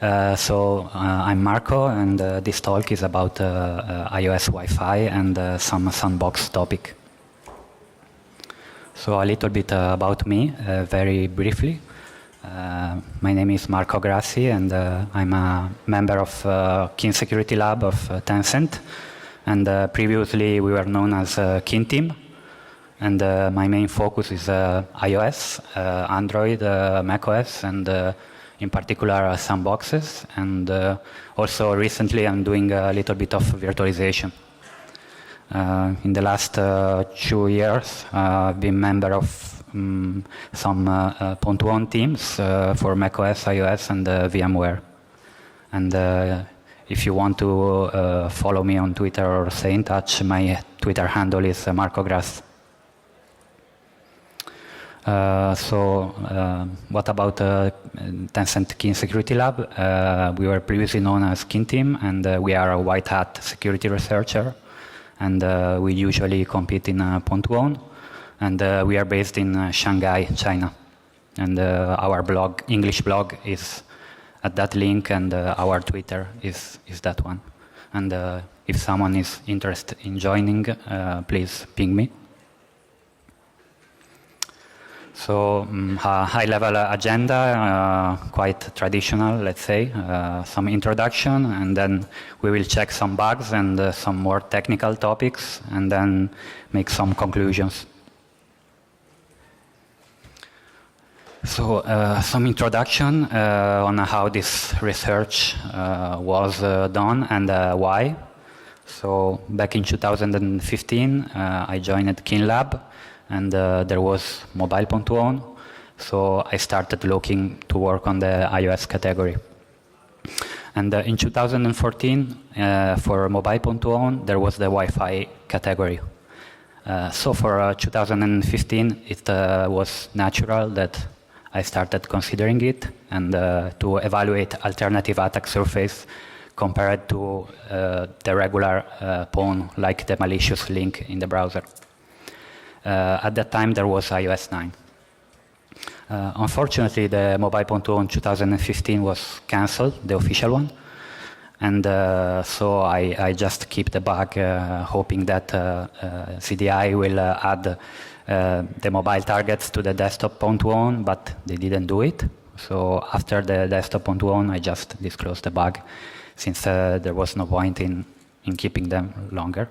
I'm Marco, and this talk is about iOS Wi-Fi and some sandbox topic. So a little bit about me, very briefly. My name is Marco Grassi, and I'm a member of Keen Security Lab of Tencent. And previously we were known as Keen Team. And my main focus is iOS, Android, macOS, and in particular sandboxes. And also recently I'm doing a little bit of virtualization. In the last 2 years, I've been member of some .1 teams for macOS, iOS, and VMware. And if you want to follow me on Twitter or stay in touch, my Twitter handle is Marco Grass. What about Tencent Keen Security Lab? We were previously known as Keen Team, and we are a white hat security researcher. And we usually compete in .1, and we are based in Shanghai, China. And our blog, English blog, is at that link, and our Twitter is that one. And if someone is interested in joining, please ping me. So a high-level agenda, quite traditional, let's say, some introduction, and then we will check some bugs and some more technical topics, and then make some conclusions. So some introduction on how this research was done and why. So back in 2015, I joined Keen Lab. And there was mobile.1, so I started looking to work on the iOS category. And in 2014, for mobile.1, there was the Wi-Fi category. So for 2015, it was natural that I started considering it and to evaluate alternative attack surface compared to the regular pawn, like the malicious link in the browser. At that time, there was iOS 9. Unfortunately, the mobile.1 2015 was cancelled, the official one. And so I just keep the bug, hoping that CDI will add the mobile targets to the desktop.1, but they didn't do it. So after the desktop.1, I just disclosed the bug, since there was no point in keeping them longer.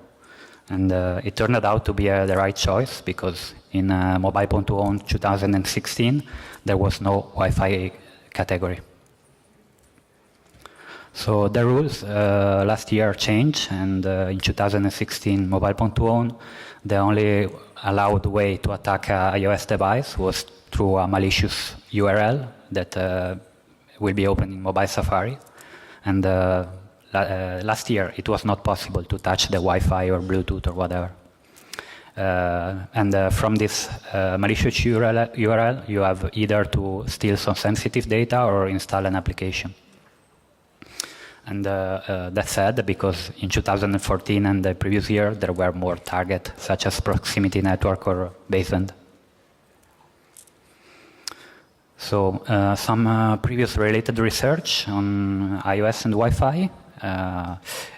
And it turned out to be the right choice, because in mobile.1 2016, there was no Wi-Fi category. So the rules last year changed, and in 2016, mobile.1, the only allowed way to attack an iOS device was through a malicious URL that will be open in mobile Safari. And last year, it was not possible to touch the Wi-Fi or Bluetooth or whatever. And from this malicious URL, you have either to steal some sensitive data or install an application. And that's sad, because in 2014 and the previous year, there were more targets, such as proximity network or baseband. So some previous related research on iOS and Wi-Fi.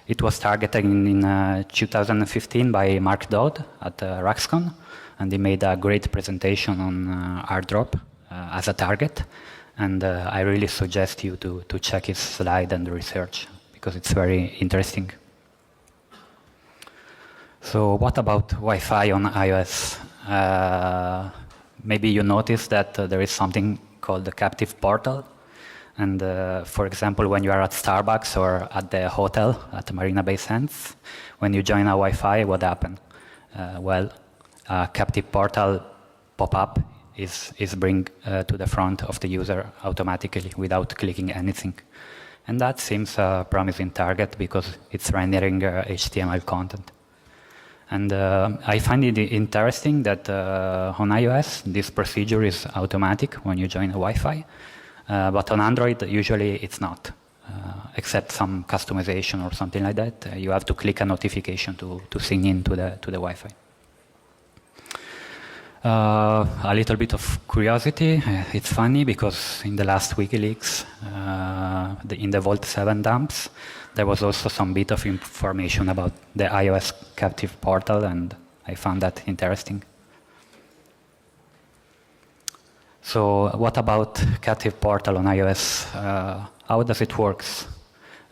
It was targeted in 2015 by Mark Dodd at RacksCon, and he made a great presentation on airdrop as a target. And I really suggest you to check his slide and research, because it's very interesting. So what about Wi-Fi on iOS? Maybe you noticed that there is something called the captive portal. And for example, when you are at Starbucks or at the hotel at Marina Bay Sands, when you join a Wi-Fi, what happens? Well, a captive portal pop-up is bring to the front of the user automatically without clicking anything. And that seems a promising target, because it's rendering HTML content. And I find it interesting that on iOS, this procedure is automatic when you join a Wi-Fi. But on Android, usually it's not, except some customization or something like that. You have to click a notification to sign in to the Wi-Fi. A little bit of curiosity. It's funny because in the last WikiLeaks, in the Vault 7 dumps, there was also some bit of information about the iOS captive portal, and I found that interesting. So what about captive portal on iOS? How does it work?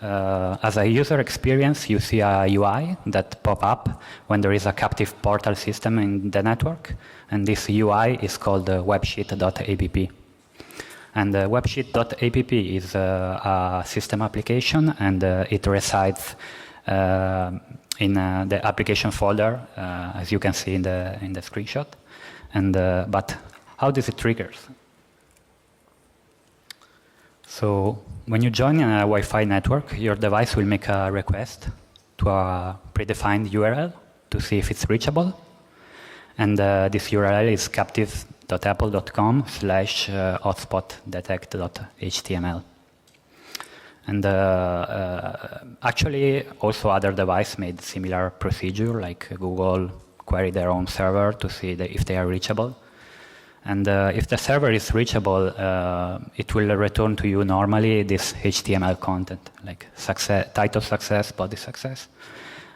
As a user experience, you see a UI that pop up when there is a captive portal system in the network, and this UI is called websheet.app. And websheet.app is a system application, and it resides in the application folder, as you can see in the screenshot. And but how does it trigger? So when you join a Wi-Fi network, your device will make a request to a predefined URL to see if it's reachable. And this URL is captive.apple.com/hotspotdetect.html. And actually, also other devices made similar procedure, like Google queried their own server to see if they are reachable. And if the server is reachable, it will return to you normally this HTML content, like success, title success, body success.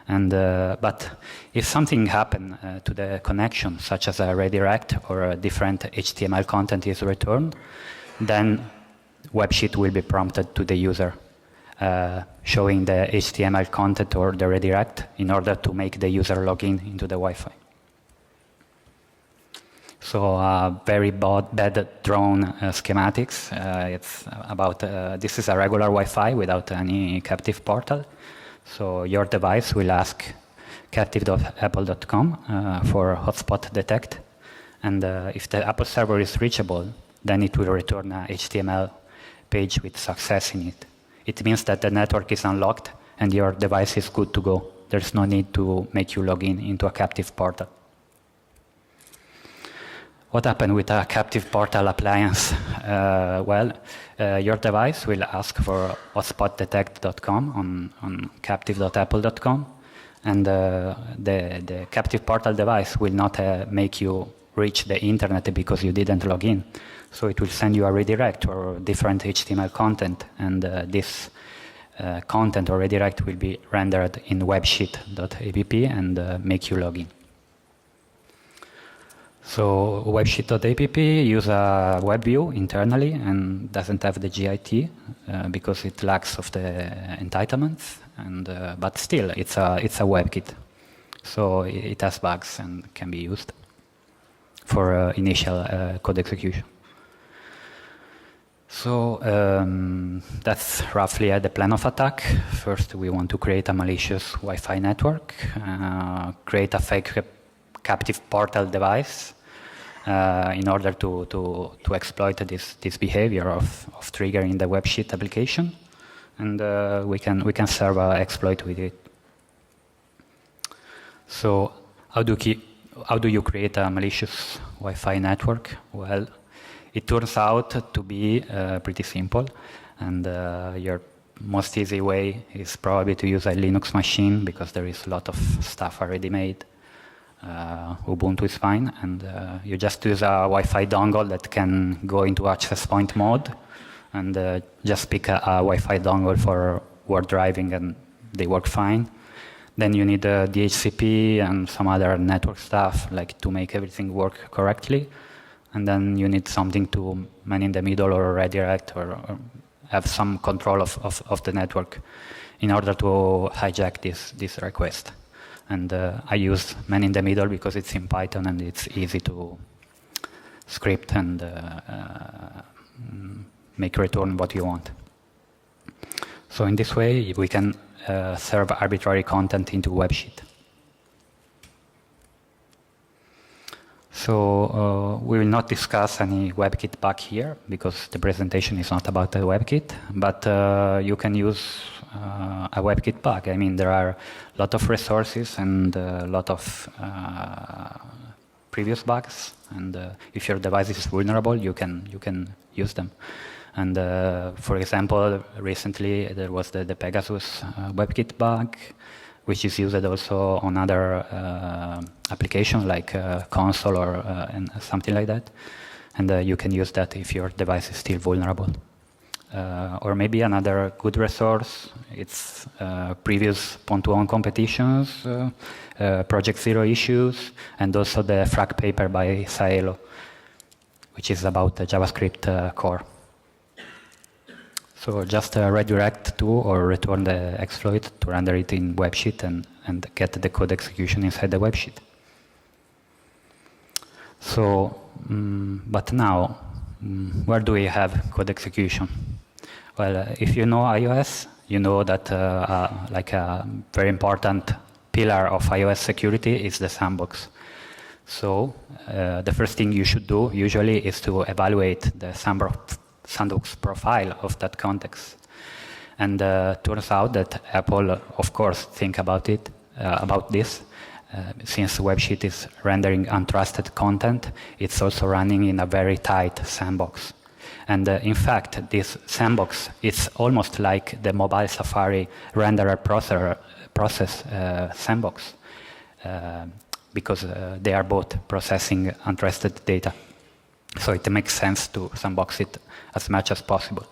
And but if something happened to the connection, such as a redirect or a different HTML content is returned, then WebSheet will be prompted to the user, showing the HTML content or the redirect in order to make the user log in into the Wi-Fi. So very bad drawn schematics. It's about this is a regular Wi-Fi without any captive portal. So your device will ask captive.apple.com for hotspot detect, and if the Apple server is reachable, then it will return a HTML page with success in it. It means that the network is unlocked and your device is good to go. There's no need to make you log in into a captive portal. What happened with a captive portal appliance? Your device will ask for hotspotdetect.com on captive.apple.com, and the captive portal device will not make you reach the internet because you didn't log in. So it will send you a redirect or different HTML content, and this content or redirect will be rendered in websheet.app and make you log in. So websheet.app use a web view internally and doesn't have the GIT because it lacks of the entitlements. And but still, it's a WebKit, so it has bugs and can be used for initial code execution. So that's roughly the plan of attack. First, we want to create a malicious Wi-Fi network, create a fake captive portal device in order to exploit this behavior of triggering the WebSheet application, and we can serve an exploit with it. So how do you create a malicious Wi-Fi network? Well, it turns out to be pretty simple, and your most easy way is probably to use a Linux machine because there is a lot of stuff already made. Ubuntu is fine, and you just use a Wi-Fi dongle that can go into access point mode, and just pick a Wi-Fi dongle for word driving, and they work fine. Then you need DHCP and some other network stuff, like to make everything work correctly. And then you need something to man in the middle or redirect or have some control of the network in order to hijack this request. And I use man in the middle because it's in Python and it's easy to script and make return what you want. So in this way, we can serve arbitrary content into WebSheet. So we will not discuss any WebKit bug here because the presentation is not about the WebKit, but you can use a WebKit bug. I mean, there are a lot of resources and a lot of previous bugs, and if your device is vulnerable, you can use them. And for example, recently there was the Pegasus WebKit bug. which is used also on other applications like console or and something like that. And you can use that if your device is still vulnerable. Or maybe another good resource, it's previous Pont2Own competitions, Project Zero issues, and also the FRAC paper by Saelo, which is about the JavaScript core. So just redirect to or return the exploit to render it in WebSheet and get the code execution inside the WebSheet. So, but now, where do we have code execution? Well, if you know iOS, you know that like a very important pillar of iOS security is the sandbox. So the first thing you should do usually is to evaluate the sandbox profile of that context. And turns out that Apple, of course, think about it, about this. Since WebSheet is rendering untrusted content, it's also running in a very tight sandbox. And in fact, this sandbox is almost like the mobile Safari renderer process sandbox, because they are both processing untrusted data. So it makes sense to sandbox it as much as possible.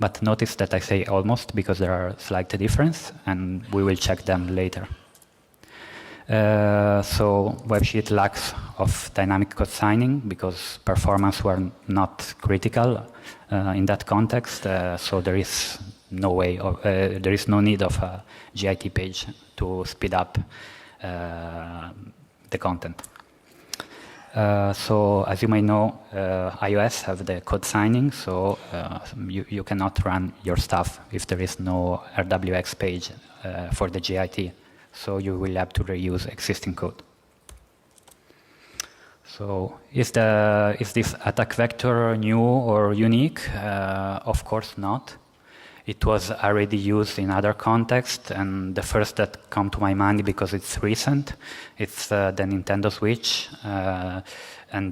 But notice that I say almost because there are slight differences, and we will check them later. So WebSheet lacks of dynamic code signing because performance were not critical in that context. So there is no way, there is no need of a GIT page to speed up the content. So as you may know, iOS have the code signing, so you cannot run your stuff if there is no RWX page for the GIT. So you will have to reuse existing code. So is this attack vector new or unique? Of course not. It was already used in other contexts, and the first that come to my mind because it's recent, it's the Nintendo Switch. And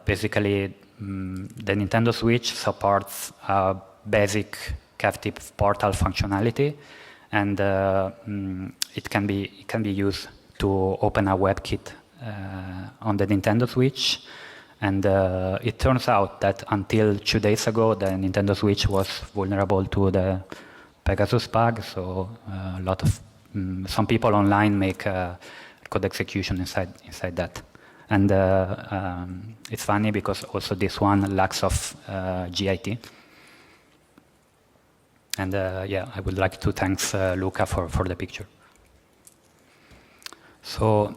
basically, the Nintendo Switch supports basic captive portal functionality, and it can be used to open a WebKit on the Nintendo Switch. And it turns out that until 2 days ago, the Nintendo Switch was vulnerable to the Pegasus bug. So a lot of some people online make code execution inside that. And it's funny because also this one lacks of GIT. And yeah, I would like to thank Luca for the picture. So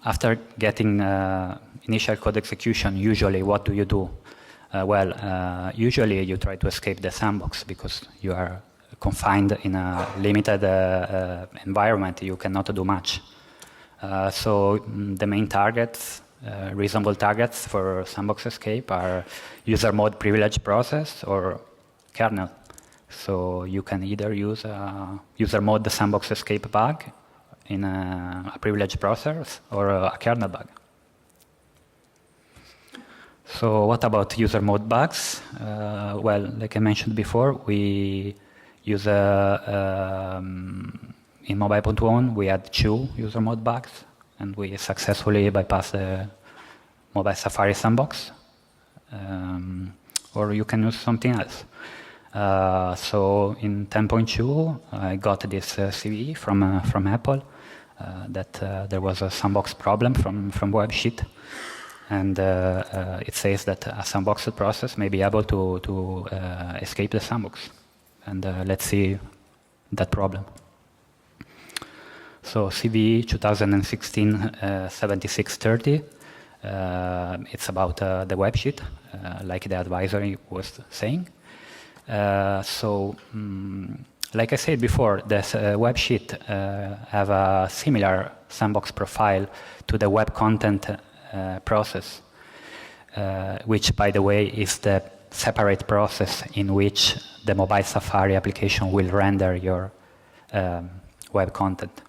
after getting initial code execution, usually what do you do? Well, usually you try to escape the sandbox because you are confined in a limited environment. You cannot do much. So the main targets, reasonable targets for sandbox escape are user mode privilege process or kernel. So you can either use user mode the sandbox escape bug in a privileged process or a kernel bug. So what about user mode bugs? Well, like I mentioned before, we use in mobile Pont2Own, we had 2 user mode bugs, and we successfully bypassed the mobile Safari sandbox. Or you can use something else. So in 10.2, I got this CVE from Apple that there was a sandbox problem from WebSheet, and it says that a sandboxed process may be able to escape the sandbox. And let's see that problem. So CVE 2016-7630. It's about the WebSheet, like the advisory was saying. Like I said before, this WebSheet have a similar sandbox profile to the web content process, which, by the way, is the separate process in which the mobile Safari application will render your web content.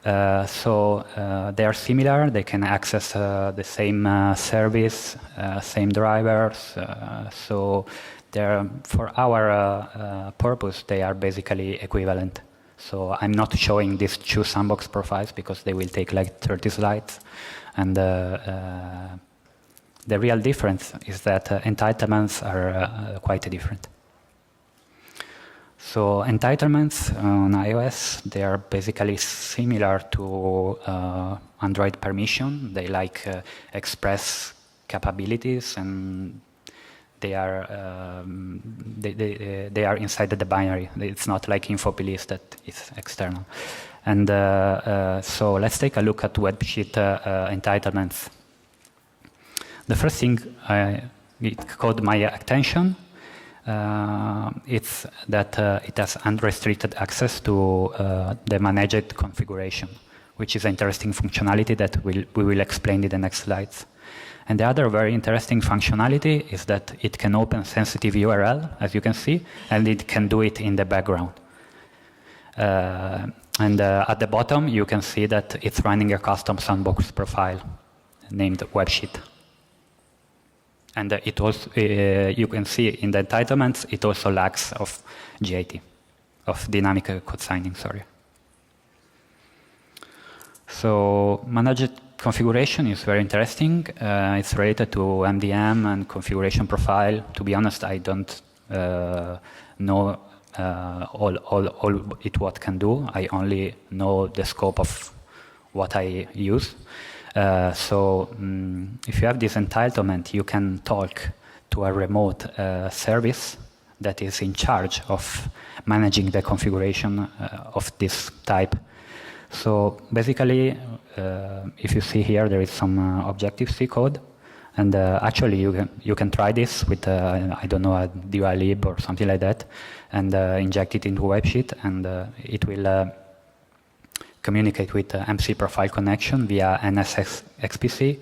They are similar. They can access the same service, same drivers. So for our purpose, they are basically equivalent. So I'm not showing these two sandbox profiles because they will take like 30 slides. And the real difference is that entitlements are quite different. So entitlements on iOS, they are basically similar to Android permission. They like express capabilities, and they are inside the binary. It's not like InfoPolice that is external. And so let's take a look at WebSheet entitlements. The first thing it caught my attention. It's that it has unrestricted access to the managed configuration, which is an interesting functionality that we will explain in the next slides. And the other very interesting functionality is that it can open sensitive URL, as you can see, and it can do it in the background. And at the bottom, you can see that it's running a custom sandbox profile named WebSheet. And it also, you can see in the entitlements, it also lacks of GIT, of dynamic code signing, sorry. So managed configuration is very interesting. It's related to MDM and configuration profile. To be honest, I don't know all it what can do. I only know the scope of what I use. If you have this entitlement, you can talk to a remote service that is in charge of managing the configuration of this type. So basically, if you see here, there is some Objective-C code. And actually, you can try this with, I don't know, a DUI-lib or something like that, and inject it into WebSheet, and it will communicate with MC profile connection via NSXPC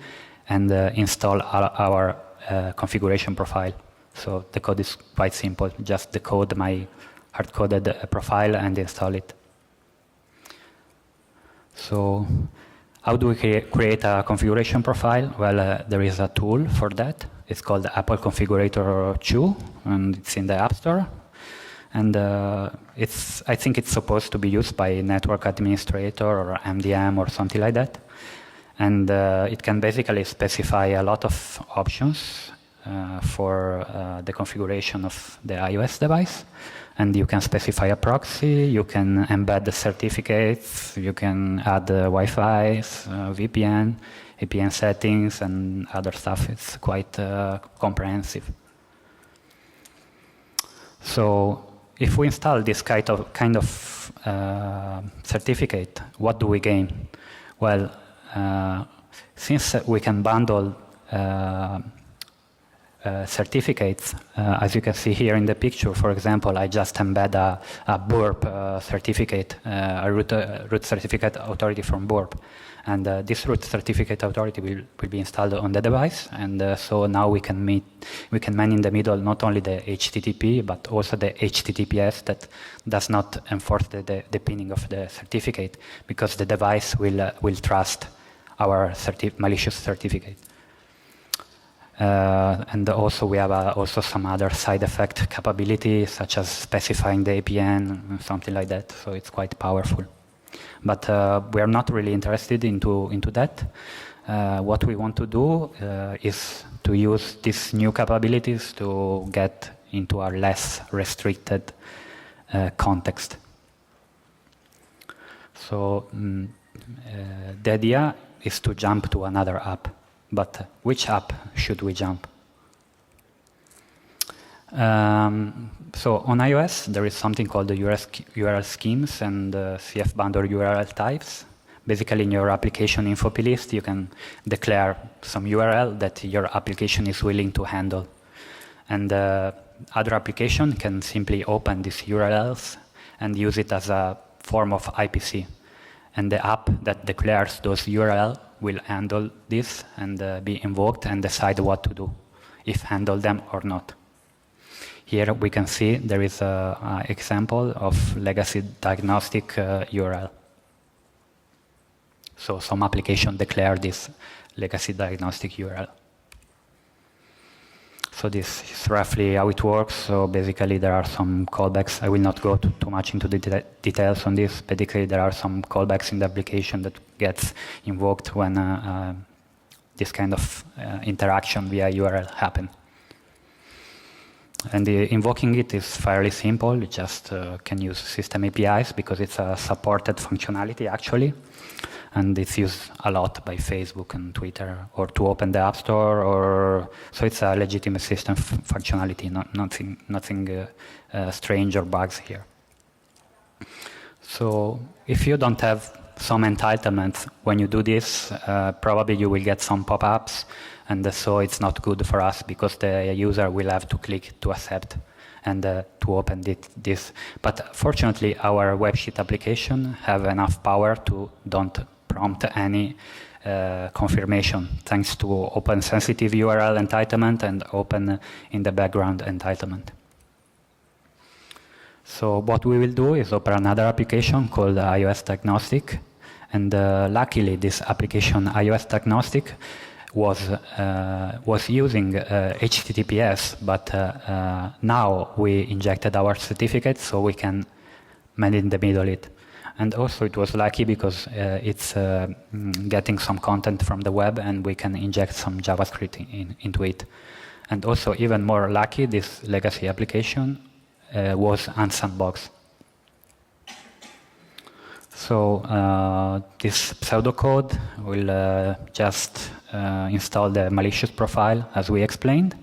and install our configuration profile. So the code is quite simple. Just decode my hard-coded profile and install it. So how do we create a configuration profile? Well, there is a tool for that. It's called Apple Configurator 2, and it's in the App Store. And I think it's supposed to be used by network administrator or MDM or something like that. And it can basically specify a lot of options for the configuration of the iOS device. And you can specify a proxy, you can embed the certificates, you can add Wi-Fi, VPN, APN settings, and other stuff. It's quite comprehensive. So if we install this kind of certificate, what do we gain? Well, since we can bundle certificates, as you can see here in the picture, for example, I just embed a Burp certificate, a root certificate authority from Burp. And this root certificate authority will be installed on the device. And so now we can man in the middle not only the HTTP, but also the HTTPS that does not enforce the pinning of the certificate, because the device will trust our malicious certificate. And also we have also some other side effect capabilities, such as specifying the APN and something like that. So it's quite powerful. But we are not really interested into that. What we want to do is to use these new capabilities to get into a less restricted context. So the idea is to jump to another app. But which app should we jump? So on iOS, there is something called the URL schemes and CF bundle URL types. Basically, in your application info list, you can declare some URL that your application is willing to handle. And other application can simply open these URLs and use it as a form of IPC. And the app that declares those URL will handle this and be invoked and decide what to do, if handle them or not. Here we can see there is an example of legacy diagnostic URL. So some application declare this legacy diagnostic URL. So this is roughly how it works. So basically there are some callbacks. I will not go too much into the details on this. Basically there are some callbacks in the application that gets invoked when this kind of interaction via URL happen. And invoking it is fairly simple. You just can use system APIs because it's a supported functionality actually. And it's used a lot by Facebook and Twitter, or to open the App Store, or so it's a legitimate system functionality, nothing strange or bugs here. So if you don't have some entitlements when you do this, probably you will get some pop-ups, and so it's not good for us because the user will have to click to accept and to open this. But fortunately, our WebSheet application have enough power to don't prompt any confirmation, thanks to open sensitive URL entitlement and open in the background entitlement. So what we will do is open another application called iOS Diagnostic. And luckily, this application, iOS Diagnostic, was using HTTPS, but now we injected our certificate so we can man in the middle it. And also it was lucky because it's getting some content from the web and we can inject some JavaScript into it. And also even more lucky, this legacy application was on Sandbox. So this pseudocode will just install the malicious profile as we explained,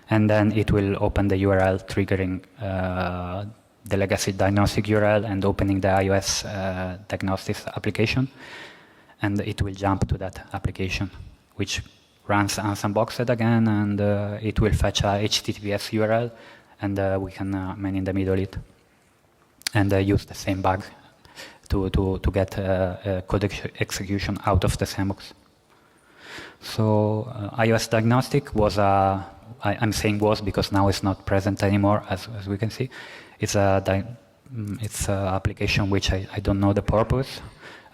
and then it will open the URL triggering the legacy diagnostic URL and opening the iOS diagnostics application, and it will jump to that application, which runs unsandboxed again, and it will fetch a HTTPS URL, and we can man in the middle it, and use the same bug to get code execution out of the sandbox. So iOS diagnostic was I'm saying was because now it's not present anymore, as we can see. It's a application which I don't know the purpose,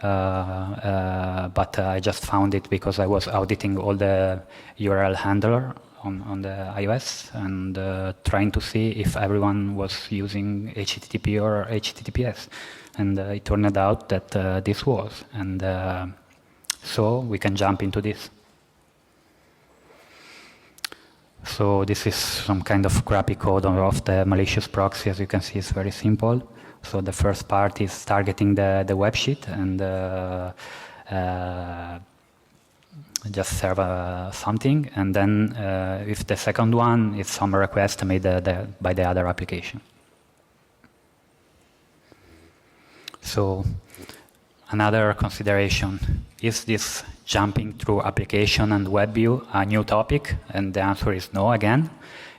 but I just found it because I was auditing all the URL handler on the iOS and trying to see if everyone was using HTTP or HTTPS. And it turned out that this was, and so we can jump into this. So this is some kind of crappy code of the malicious proxy. As you can see, it's very simple. So the first part is targeting the web sheet and just serve something. And then if the second one is some request made by the other application. So another consideration, is this jumping through application and web view a new topic? And the answer is no again.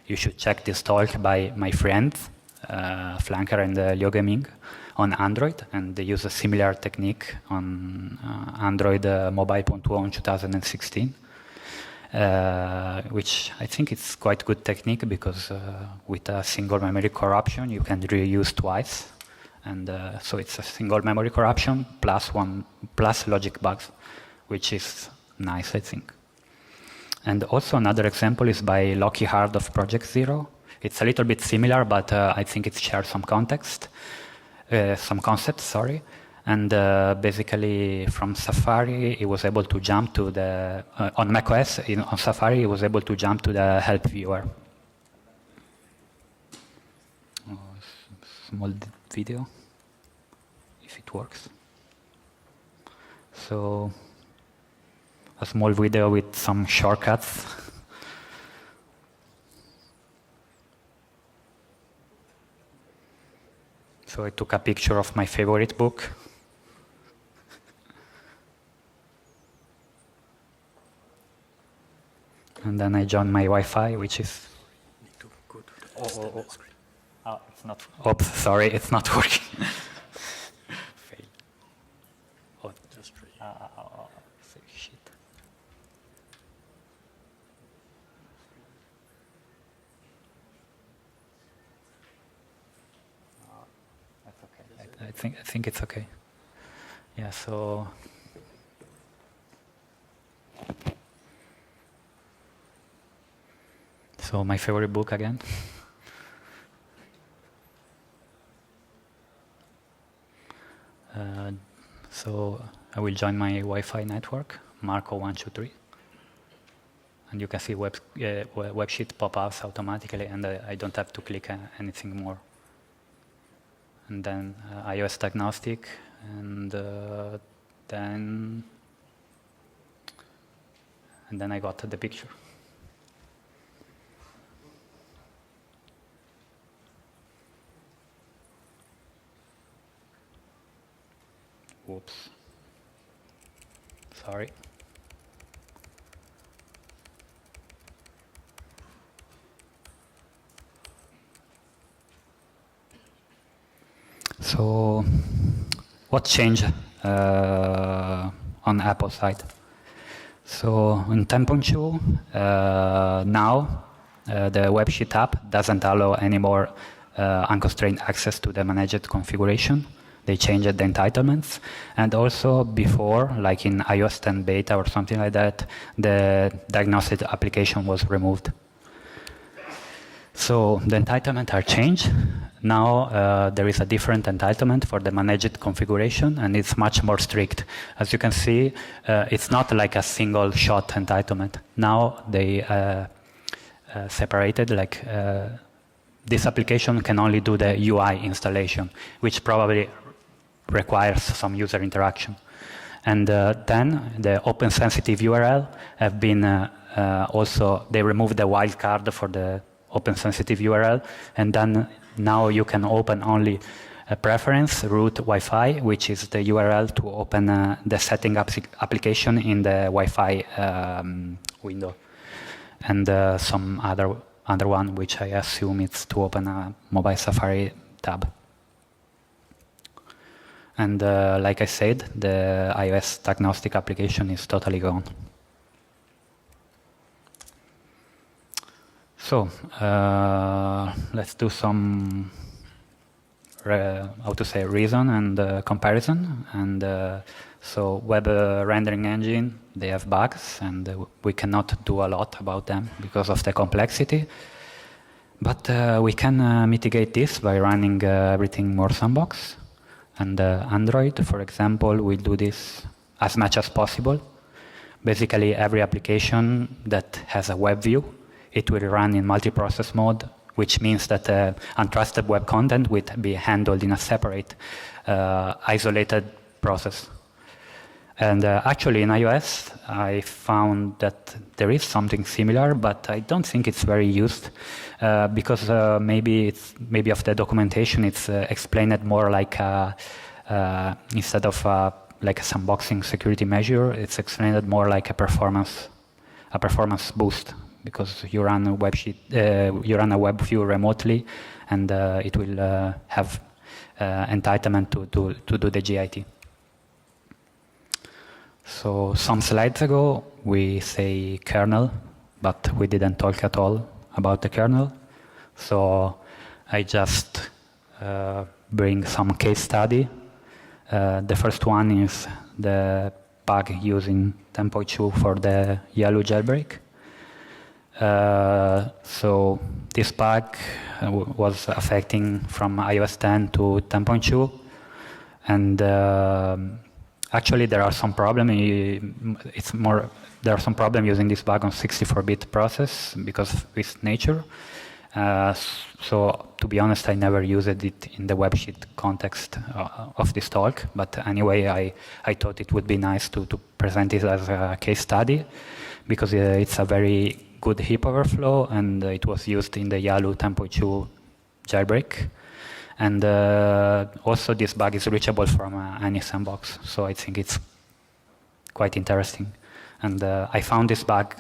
You should check this talk by my friends, Flanker and Lyogaming, on Android, and they use a similar technique on Android Mobile.2 in 2016, which I think it's quite good technique because with a single memory corruption you can reuse twice. And so it's a single memory corruption plus logic bugs, which is nice, I think. And also another example is by Loki Hard of Project Zero. It's a little bit similar, but I think it shares some context, some concepts, sorry. And basically from Safari, it was able to jump to the, on macOS, on Safari, it was able to jump to the help viewer. Small video, if it works. So a small video with some shortcuts. So I took a picture of my favorite book. And then I joined my Wi-Fi, which is... Oh, it's not. Oops, sorry, it's not working. Fail. Oh, just shit. That's okay. I think it's okay. Yeah. So So my favorite book again. So I will join my Wi-Fi network, Marco123. And you can see WebSheet pop-ups automatically, and I don't have to click anything more. And then iOS diagnostic, and then I got the picture. Whoops. Sorry. So, what changed on Apple side? So, in 10.2, now the WebSheet app doesn't allow any more unconstrained access to the managed configuration. They changed the entitlements. And also before, like in iOS 10 beta or something like that, the diagnostic application was removed. So the entitlements are changed. Now there is a different entitlement for the managed configuration, and it's much more strict. As you can see, it's not like a single shot entitlement. Now they separated, like this application can only do the UI installation, which probably requires some user interaction. And then the open sensitive URL have been also, they removed the wildcard for the open sensitive URL, and then now you can open only a preference root Wi-Fi, which is the URL to open the setting application in the Wi-Fi window, and some other one, which I assume it's to open a mobile Safari tab. And like I said, the iOS diagnostic application is totally gone. So let's do some, reason and comparison. And so web rendering engine, they have bugs, and we cannot do a lot about them because of the complexity. But we can mitigate this by running everything more sandbox. And Android, for example, will do this as much as possible. Basically, every application that has a web view, it will run in multiprocess mode, which means that untrusted web content will be handled in a separate, isolated process. And actually, in iOS, I found that there is something similar, but I don't think it's very used because maybe of the documentation, it's explained more like instead of like a sandboxing security measure, it's explained more like a performance boost, because you run a you run a web view remotely, and it will have entitlement to do the GIT. So some slides ago, we say kernel, but we didn't talk at all about the kernel. So I just bring some case study. The first one is the bug using 10.2 for the yellow jailbreak. So this bug was affecting from iOS 10 to 10.2, and actually, there are some problems. There are some problems using this bug on 64-bit process because of its nature. So, to be honest, I never used it in the WebSheet context of this talk. But anyway, I thought it would be nice to present it as a case study, because it's a very good heap overflow, and it was used in the Yalu 10.2 jailbreak. And also this bug is reachable from any sandbox, so I think it's quite interesting. And I found this bug,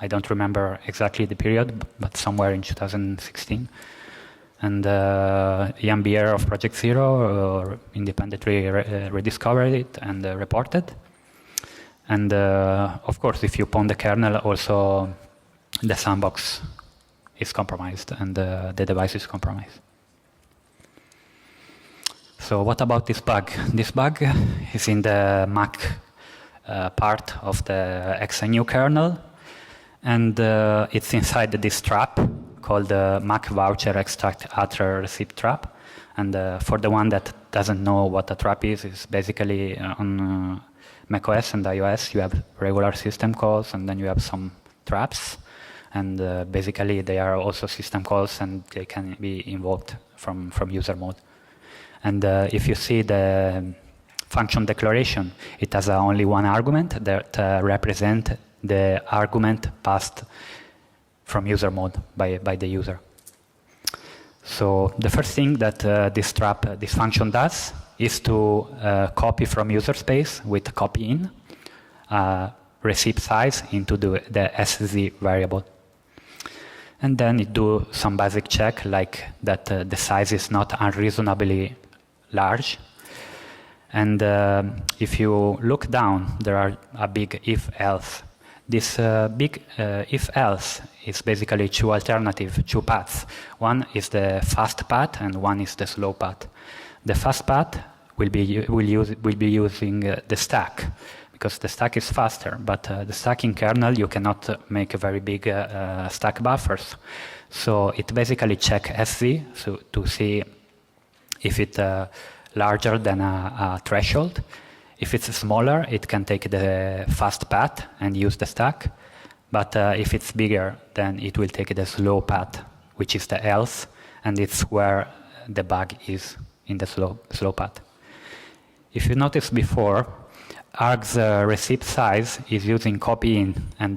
I don't remember exactly the period, but somewhere in 2016. And Ian Beer of Project Zero independently rediscovered it and reported. And of course, if you pawn the kernel, also the sandbox is compromised and the device is compromised. So what about this bug? This bug is in the Mac part of the XNU kernel, And it's inside this trap called the Mac voucher extract utter receipt trap. And for the one that doesn't know what a trap is, it's basically on macOS and iOS, you have regular system calls, and then you have some traps. And basically, they are also system calls, and they can be invoked from user mode. And if you see the function declaration, it has only one argument that represents the argument passed from user mode by the user. So the first thing that this function does is to copy from user space with copy in receipt size into the SZ variable. And then it do some basic check, like that the size is not unreasonably large. And if you look down, there are a big if-else. This big if-else is basically two paths. One is the fast path, and one is the slow path. The fast path will be using the stack, because the stack is faster, but the stack in kernel, you cannot make a very big stack buffers. So it basically checks SZ to see if it's larger than a threshold. If it's smaller, it can take the fast path and use the stack. But if it's bigger, then it will take the slow path, which is the else, and it's where the bug is, in the slow path. If you noticed before, arg's receipt size is using copy in, and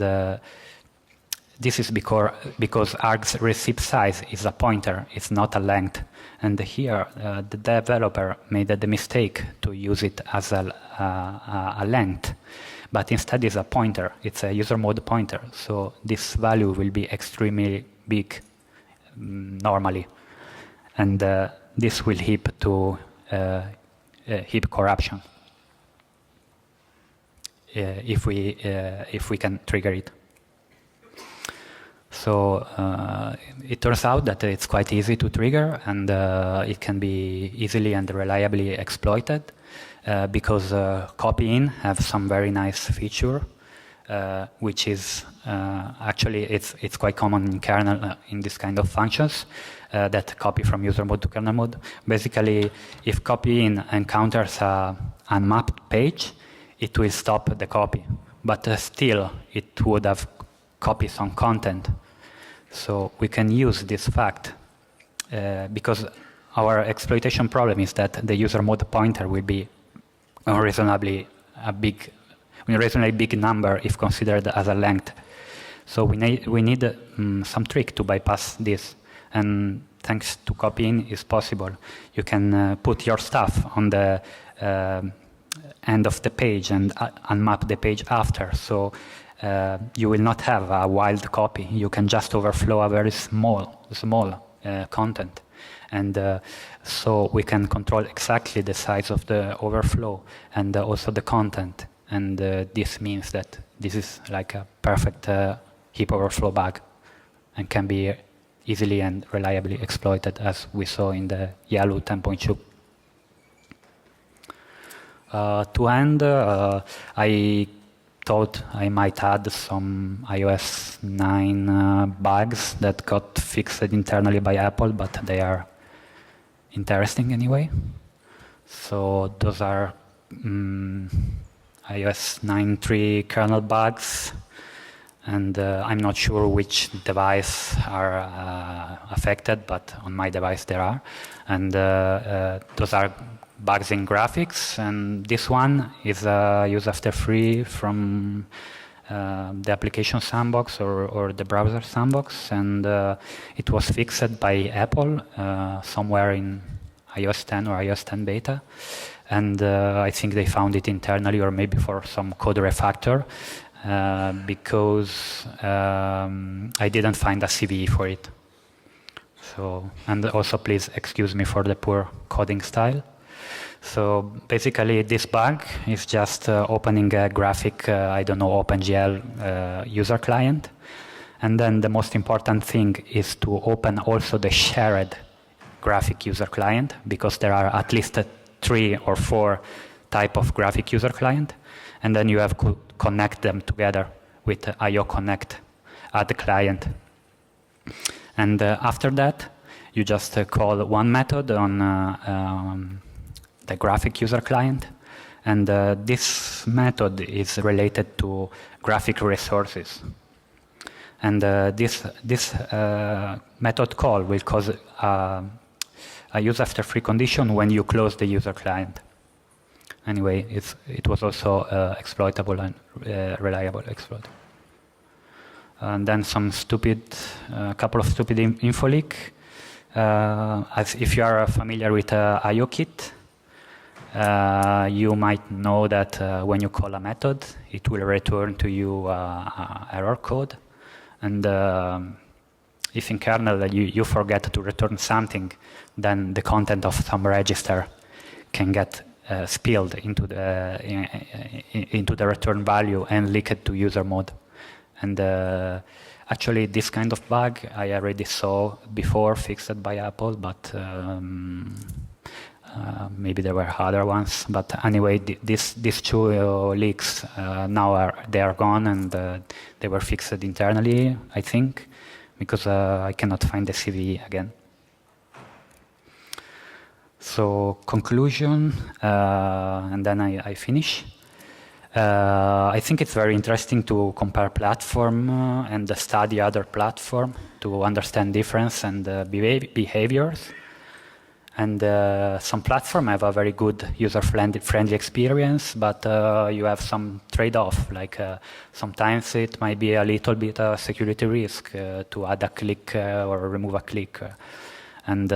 this is because arg's receipt size is a pointer, it's not a length. And here, the developer made the mistake to use it as a length, but instead it's a pointer. It's a user mode pointer, so this value will be extremely big normally, and this will heap to heap corruption if we can trigger it. So it turns out that it's quite easy to trigger, and it can be easily and reliably exploited because copy-in have some very nice feature, which is actually it's quite common in kernel in this kind of functions that copy from user mode to kernel mode. Basically, if copy-in encounters a unmapped page, it will stop the copy, but still it would have copied some content. So we can use this fact because our exploitation problem is that the user mode pointer will be unreasonably big number if considered as a length. So we need some trick to bypass this, and thanks to copy-in is possible. You can put your stuff on the end of the page and unmap the page after. So you will not have a wild copy. You can just overflow a very small content. And so we can control exactly the size of the overflow and also the content. And this means that this is like a perfect heap overflow bug and can be easily and reliably exploited, as we saw in the YALU 10.2. To end, I thought I might add some iOS 9 bugs that got fixed internally by Apple, but they are interesting anyway. So those are iOS 9.3 kernel bugs, and I'm not sure which device are affected, but on my device there are. And those are bugs in graphics, and this one is use after free from the application Sandbox or the browser Sandbox, and it was fixed by Apple somewhere in iOS 10 or iOS 10 beta, and I think they found it internally or maybe for some code refactor because I didn't find a CVE for it. So, and also please excuse me for the poor coding style. So basically this bug is just opening a graphic, I don't know, OpenGL user client. And then the most important thing is to open also the shared graphic user client, because there are at least 3 or 4 type of graphic user client. And then you have to connect them together with IO Connect. add the client. And after that, you just call one method on the graphic user client. And this method is related to graphic resources. And this method call will cause a use after free condition when you close the user client. Anyway, it was also exploitable and reliable exploit. And then some couple of stupid info leak. As if you are familiar with IOKit, you might know that when you call a method, it will return to you error code. And if in kernel you forget to return something, then the content of some register can get spilled into the return value and leaked to user mode. And actually, this kind of bug I already saw before, fixed by Apple, but maybe there were other ones. But anyway, these two leaks now they are gone, and they were fixed internally, I think, because I cannot find the CVE again. So conclusion, and then I finish. I think it's very interesting to compare platform and study other platform to understand difference and behaviors. And some platform have a very good user-friendly experience, but you have some trade-off. Like sometimes it might be a little bit a security risk to add a click or remove a click. And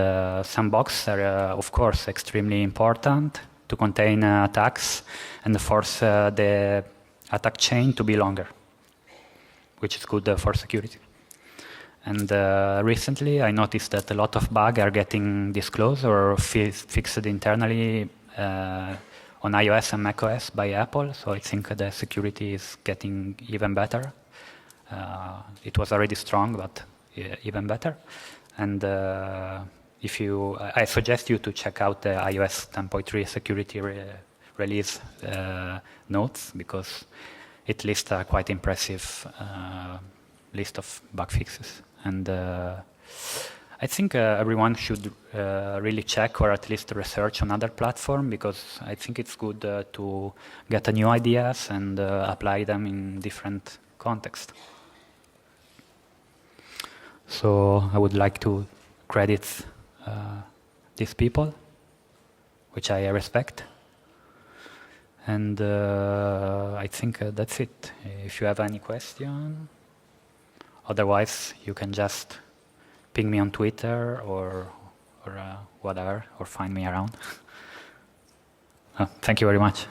Sandbox are, of course, extremely important to contain attacks and force the attack chain to be longer, which is good for security. And recently, I noticed that a lot of bugs are getting disclosed or fixed internally on iOS and macOS by Apple. So I think the security is getting even better. It was already strong, but even better. And I suggest you to check out the iOS 10.3 security release notes, because it lists a quite impressive list of bug fixes. And I think everyone should really check or at least research on other platform, because I think it's good to get new ideas and apply them in different contexts. So I would like to credit these people, which I respect. And I think that's it. If you have any question, otherwise you can just ping me on Twitter or whatever, or find me around. Thank you very much.